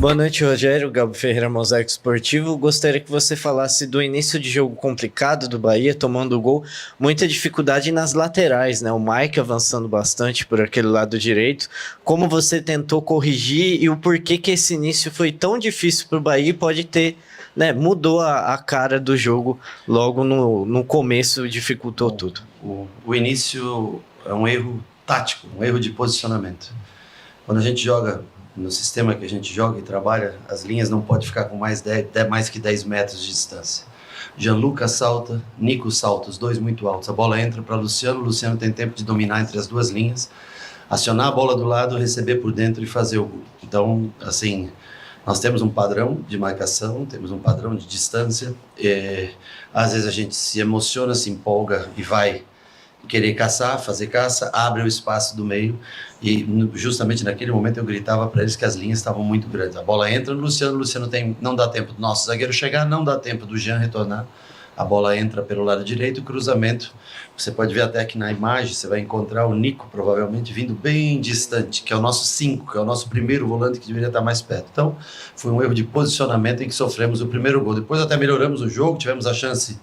Boa noite, Rogério. Gabo Ferreira, Mosaico Esportivo. Gostaria que você falasse do início de jogo complicado do Bahia, tomando o gol. Muita dificuldade nas laterais, né? O Mike avançando bastante por aquele lado direito. Como você tentou corrigir e o porquê que esse início foi tão difícil para o Bahia e pode ter, né? Mudou a cara do jogo logo no começo, dificultou tudo. O início é um erro tático, um erro de posicionamento. Quando a gente joga no sistema que a gente joga e trabalha, as linhas não podem ficar com mais que 10 metros de distância. Gianluca salta, Nico salta, os dois muito altos. A bola entra para Luciano, Luciano tem tempo de dominar entre as duas linhas, acionar a bola do lado, receber por dentro e fazer o gol. Então, assim, nós temos um padrão de marcação, temos um padrão de distância. Às vezes a gente se emociona, se empolga e vai querer caçar, fazer caça, abre o espaço do meio e justamente naquele momento eu gritava para eles que as linhas estavam muito grandes. A bola entra no Luciano, o Luciano não dá tempo do nosso zagueiro chegar, não dá tempo do Jean retornar. A bola entra pelo lado direito, cruzamento. Você pode ver até que na imagem você vai encontrar o Nico provavelmente vindo bem distante, que é o nosso 5, que é o nosso primeiro volante que deveria estar mais perto. Então, foi um erro de posicionamento em que sofremos o primeiro gol. Depois até melhoramos o jogo, tivemos a chance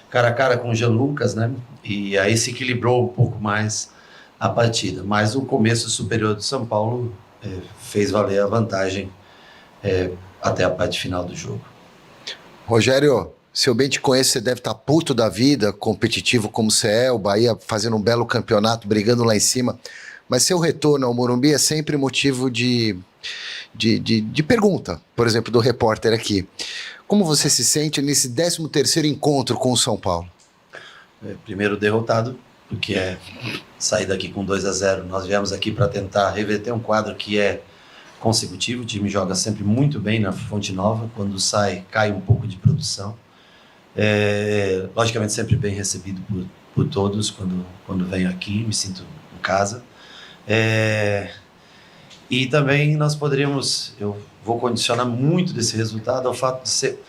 cara a cara com o Jean Lucas, né? E aí se equilibrou um pouco mais a partida. Mas o começo superior do São Paulo fez valer a vantagem até a parte final do jogo. Rogério, se eu bem te conheço, você deve estar puto da vida, competitivo como você é, o Bahia fazendo um belo campeonato, brigando lá em cima. Mas seu retorno ao Morumbi é sempre motivo de pergunta, por exemplo, do repórter aqui. Como você se sente nesse 13º encontro com o São Paulo? Primeiro derrotado, porque é sair daqui com 2-0. Nós viemos aqui para tentar reverter um quadro que é consecutivo. O time joga sempre muito bem na Fonte Nova. Quando sai, cai um pouco de produção. Logicamente sempre bem recebido por todos quando venho aqui, me sinto em casa. E também nós poderíamos, eu vou condicionar muito desse resultado ao fato de ser,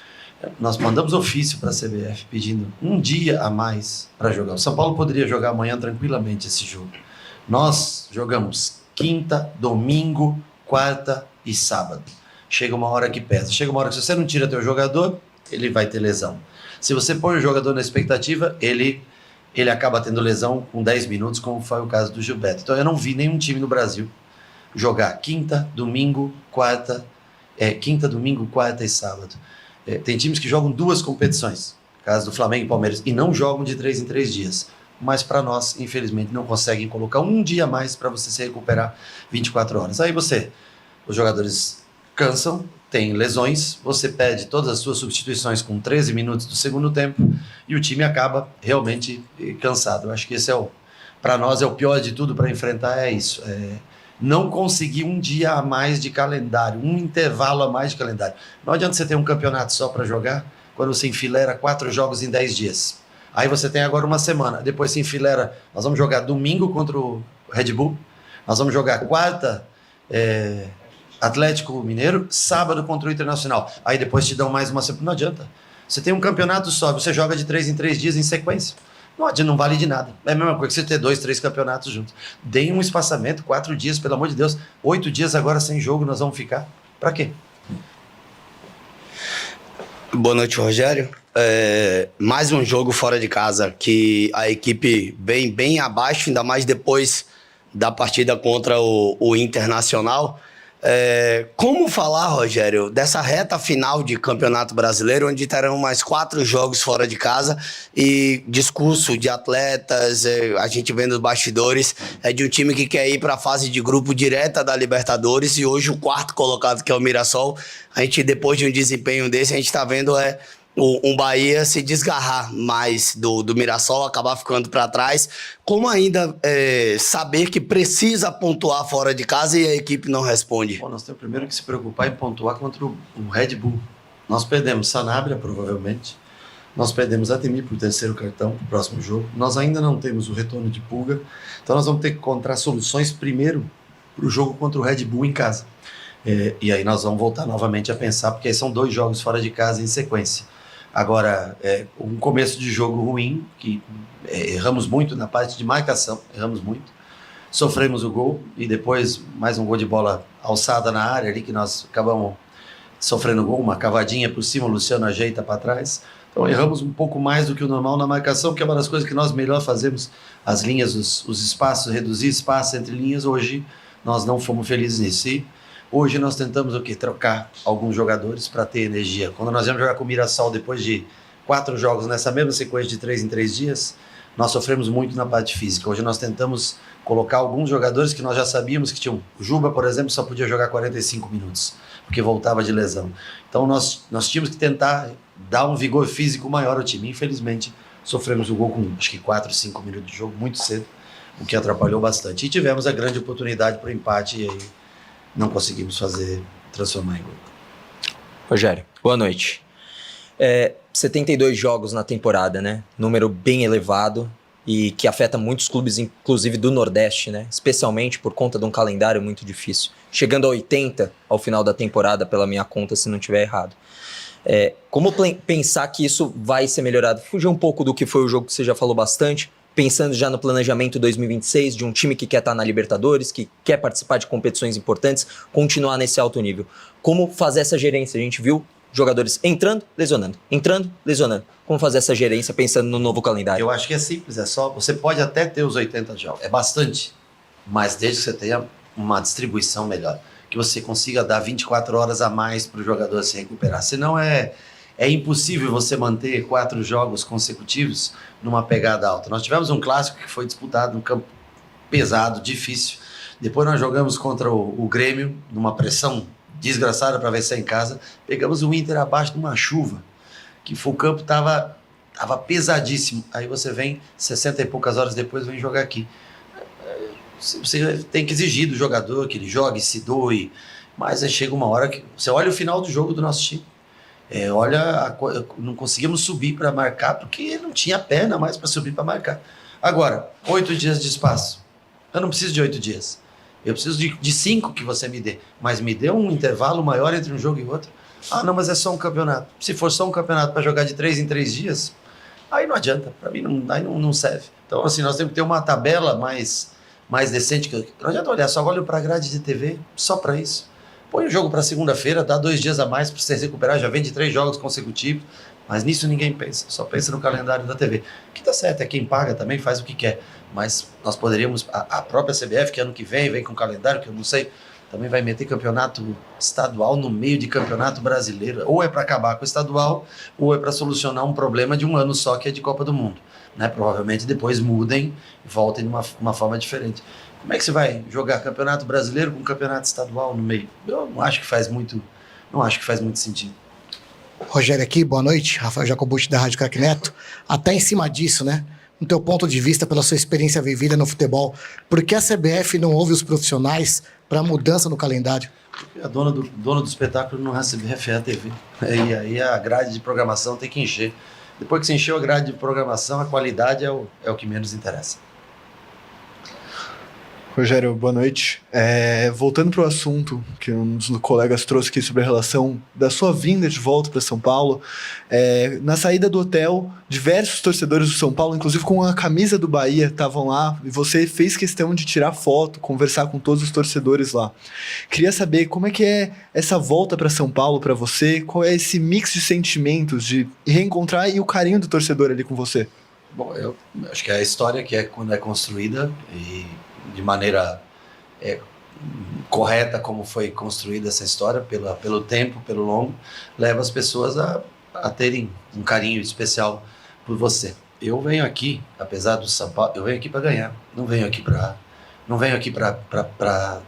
nós mandamos ofício para a CBF pedindo um dia a mais para jogar. O São Paulo poderia jogar amanhã tranquilamente esse jogo. Nós jogamos quinta, domingo, quarta e sábado. Chega uma hora que pesa. Chega uma hora que se você não tira teu jogador, ele vai ter lesão. Se você põe o jogador na expectativa, ele acaba tendo lesão com 10 minutos, como foi o caso do Gilberto. Então eu não vi nenhum time no Brasil jogar quinta, domingo, quarta e sábado. Tem times que jogam 2 competições, caso do Flamengo e Palmeiras, e não jogam de 3 em 3 dias. Mas para nós, infelizmente, não conseguem colocar um dia a mais para você se recuperar 24 horas. Aí os jogadores cansam, tem lesões, você perde todas as suas substituições com 13 minutos do segundo tempo e o time acaba realmente cansado. Eu acho que esse para nós é o pior de tudo para enfrentar, é isso. Não conseguir um dia a mais de calendário, um intervalo a mais de calendário. Não adianta você ter um campeonato só para jogar quando você enfileira 4 jogos em 10 dias. Aí você tem agora uma semana, depois se enfileira, nós vamos jogar domingo contra o Red Bull, nós vamos jogar quarta Atlético Mineiro, sábado contra o Internacional. Aí depois te dão mais uma semana. Não adianta. Você tem um campeonato só, você joga de 3 em 3 dias em sequência. Não vale de nada. É a mesma coisa que você ter 2, 3 campeonatos juntos. Deem um espaçamento, 4 dias, pelo amor de Deus. 8 dias agora sem jogo nós vamos ficar. Pra quê? Boa noite, Rogério. Mais um jogo fora de casa que a equipe vem bem abaixo, ainda mais depois da partida contra o Internacional. Como falar, Rogério, dessa reta final de Campeonato Brasileiro, onde terão mais 4 jogos fora de casa e discurso de atletas, a gente vendo os bastidores, de um time que quer ir para a fase de grupo direta da Libertadores e hoje o 4º colocado, que é o Mirassol. A gente, depois de um desempenho desse, a gente está vendo um Bahia se desgarrar mais do Mirassol, acabar ficando para trás. Como ainda saber que precisa pontuar fora de casa e a equipe não responde? Nós temos primeiro que se preocupar em pontuar contra o Red Bull. Nós perdemos Sanabria, provavelmente. Nós perdemos Ademir por 3º cartão para o próximo jogo. Nós ainda não temos o retorno de Pulga. Então nós vamos ter que encontrar soluções primeiro para o jogo contra o Red Bull em casa. E aí nós vamos voltar novamente a pensar, porque aí são 2 jogos fora de casa em sequência. Agora, um começo de jogo ruim, que erramos muito na parte de marcação, erramos muito, sofremos o gol e depois mais um gol de bola alçada na área ali que nós acabamos sofrendo gol, uma cavadinha por cima, o Luciano ajeita para trás. Então erramos um pouco mais do que o normal na marcação, que é uma das coisas que nós melhor fazemos, as linhas, os espaços, reduzir espaço entre linhas. Hoje nós não fomos felizes nisso. E hoje nós tentamos o quê? Trocar alguns jogadores para ter energia. Quando nós íamos jogar com o Mirassol depois de 4 jogos nessa mesma sequência de 3 em 3 dias, nós sofremos muito na parte física. Hoje nós tentamos colocar alguns jogadores que nós já sabíamos que tinham. O Juba, por exemplo, só podia jogar 45 minutos, porque voltava de lesão. Então nós tínhamos que tentar dar um vigor físico maior ao time. Infelizmente, sofremos o gol com acho que 4, 5 minutos de jogo, muito cedo, o que atrapalhou bastante. E tivemos a grande oportunidade para o empate e aí não conseguimos transformar em gol. Rogério, boa noite. 72 jogos na temporada, né? Número bem elevado e que afeta muitos clubes, inclusive do Nordeste, né? Especialmente por conta de um calendário muito difícil. Chegando a 80 ao final da temporada, pela minha conta, se não estiver errado. Como pensar que isso vai ser melhorado? Fugir um pouco do que foi o jogo que você já falou bastante, pensando já no planejamento 2026 de um time que quer estar na Libertadores, que quer participar de competições importantes, continuar nesse alto nível. Como fazer essa gerência? A gente viu jogadores entrando, lesionando. Como fazer essa gerência pensando no novo calendário? Eu acho que é simples, é só... Você pode até ter os 80 jogos, é bastante, mas desde que você tenha uma distribuição melhor, que você consiga dar 24 horas a mais para o jogador se recuperar. Senão é impossível você manter 4 jogos consecutivos numa pegada alta. Nós tivemos um clássico que foi disputado num campo pesado, difícil. Depois nós jogamos contra o Grêmio, numa pressão desgraçada para vencer em casa. Pegamos o Inter abaixo de uma chuva, que o campo estava pesadíssimo. Aí você vem, 60 e poucas horas depois, vem jogar aqui. Você tem que exigir do jogador que ele jogue, se doe, mas aí chega uma hora que você olha o final do jogo do nosso time. Não conseguimos subir para marcar porque não tinha perna mais para subir para marcar. Agora, 8 dias de espaço. Eu não preciso de 8 dias. Eu preciso de 5 que você me dê. Mas me dê um intervalo maior entre um jogo e outro. Ah, não, mas é só um campeonato. Se for só um campeonato para jogar de 3 em 3 dias, aí não adianta. Para mim, não serve. Então, assim, nós temos que ter uma tabela mais decente. Não adianta olhar, só olho para a grade de TV, só para isso. Põe o jogo para segunda-feira, dá 2 dias a mais para você recuperar, já vem de 3 jogos consecutivos, mas nisso ninguém pensa, só pensa no calendário da TV. O que tá certo é quem paga também faz o que quer, mas nós poderíamos, a própria CBF, que ano que vem com calendário, que eu não sei, também vai meter campeonato estadual no meio de campeonato brasileiro, ou é para acabar com o estadual, ou é para solucionar um problema de um ano só, que é de Copa do Mundo. Né? Provavelmente depois mudem e voltem de uma forma diferente. Como é que você vai jogar campeonato brasileiro com campeonato estadual no meio? Eu não acho que faz muito sentido. Rogério aqui, boa noite. Rafael Jacobucci da Rádio Craque Neto. Até em cima disso, né? No teu ponto de vista, pela sua experiência vivida no futebol, por que a CBF não ouve os profissionais para mudança no calendário? Porque a dona do espetáculo não é a CBF, é a TV. E aí a grade de programação tem que encher. Depois que se encheu a grade de programação, a qualidade é o que menos interessa. Rogério, boa noite. Voltando para o assunto que um dos colegas trouxe aqui sobre a relação da sua vinda de volta para São Paulo, na saída do hotel, diversos torcedores do São Paulo, inclusive com a camisa do Bahia, estavam lá e você fez questão de tirar foto, conversar com todos os torcedores lá. Queria saber como é que é essa volta para São Paulo para você, qual é esse mix de sentimentos de reencontrar e o carinho do torcedor ali com você? Bom, eu acho que é a história que quando é construída e de maneira correta como foi construída essa história, pelo tempo, pelo longo, leva as pessoas a terem um carinho especial por você. Eu venho aqui, apesar do São Paulo, eu venho aqui para ganhar, não venho aqui para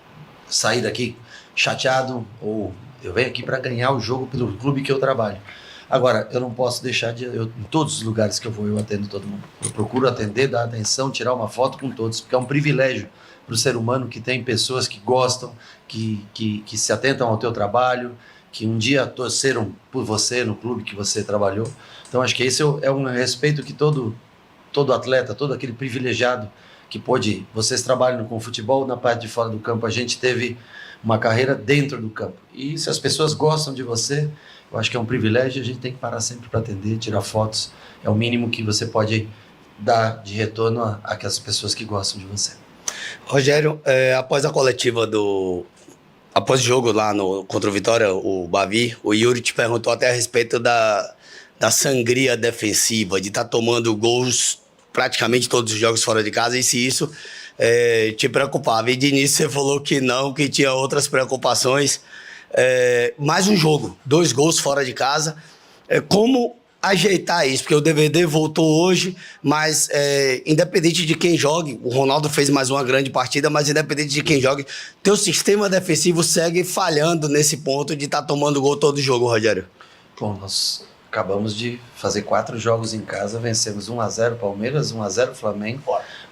sair daqui chateado, ou eu venho aqui para ganhar o jogo pelo clube que eu trabalho. Agora, eu não posso deixar em todos os lugares que eu vou, eu atendo todo mundo. Eu procuro atender, dar atenção, tirar uma foto com todos, porque é um privilégio para o ser humano que tem pessoas que gostam, que se atentam ao teu trabalho, que um dia torceram por você no clube que você trabalhou. Então, acho que esse é um respeito que todo atleta, todo aquele privilegiado que pôde... Vocês trabalham com futebol, na parte de fora do campo, a gente teve uma carreira dentro do campo. E se as pessoas gostam de você, eu acho que é um privilégio, a gente tem que parar sempre para atender, tirar fotos. É o mínimo que você pode dar de retorno àquelas pessoas que gostam de você. Rogério, após a coletiva após o jogo lá contra o Vitória, o Bavi, o Yuri te perguntou até a respeito da sangria defensiva, de estar tomando gols praticamente todos os jogos fora de casa, e se isso te preocupava. E de início você falou que não, que tinha outras preocupações. Mais um jogo, 2 gols fora de casa. Como ajeitar isso? Porque o DVD voltou hoje, mas independente de quem jogue, o Ronaldo fez mais uma grande partida, mas independente de quem jogue, teu sistema defensivo segue falhando nesse ponto de estar tomando gol todo jogo, Rogério. Bom, nós acabamos de fazer 4 jogos em casa, vencemos 1-0 Palmeiras, 1-0 Flamengo,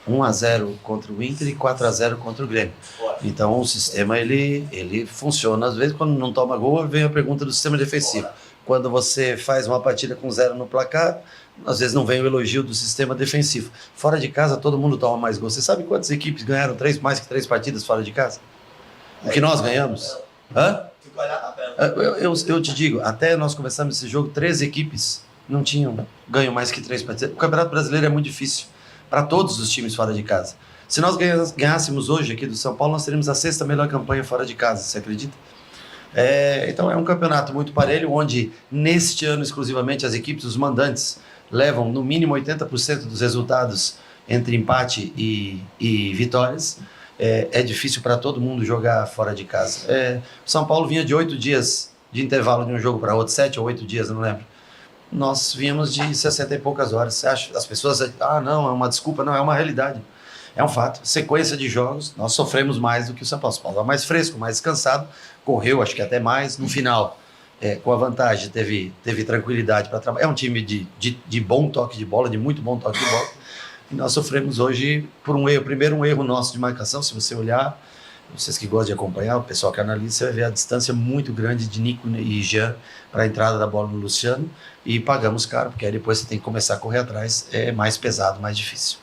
1-0 contra o Inter e 4-0 contra o Grêmio. Então o sistema ele funciona. Às vezes quando não toma gol, vem a pergunta do sistema defensivo. Quando você faz uma partida com 0 no placar, às vezes não vem o elogio do sistema defensivo. Fora de casa todo mundo toma mais gol. Você sabe quantas equipes ganharam mais que 3 partidas fora de casa? O que nós ganhamos? Hã? Eu te digo, até nós começamos esse jogo, 13 equipes não tinham ganho mais que 3 partidas. O Campeonato Brasileiro é muito difícil para todos os times fora de casa. Se nós ganhássemos hoje aqui do São Paulo, nós teríamos a 6ª melhor campanha fora de casa, você acredita? Então é um campeonato muito parelho, onde neste ano exclusivamente as equipes, os mandantes, levam no mínimo 80% dos resultados entre empate e vitórias. É difícil para todo mundo jogar fora de casa. O São Paulo vinha de 8 dias de intervalo de um jogo para outro, 7 ou 8 dias, eu não lembro. Nós vínhamos de 60 e poucas horas. Você acha, as pessoas, não, é uma desculpa, não, é uma realidade. É um fato. Sequência de jogos, nós sofremos mais do que o São Paulo. O São Paulo é mais fresco, mais descansado, correu, acho que até mais. No final, com a vantagem, teve tranquilidade para trabalhar. É um time de bom toque de bola, de muito bom toque de bola. E nós sofremos hoje por um erro. Primeiro, um erro nosso de marcação. Se você olhar, vocês que gostam de acompanhar, o pessoal que analisa, você vai ver a distância muito grande de Nico e Jean para a entrada da bola no Luciano. E pagamos caro, porque aí depois você tem que começar a correr atrás. É mais pesado, mais difícil.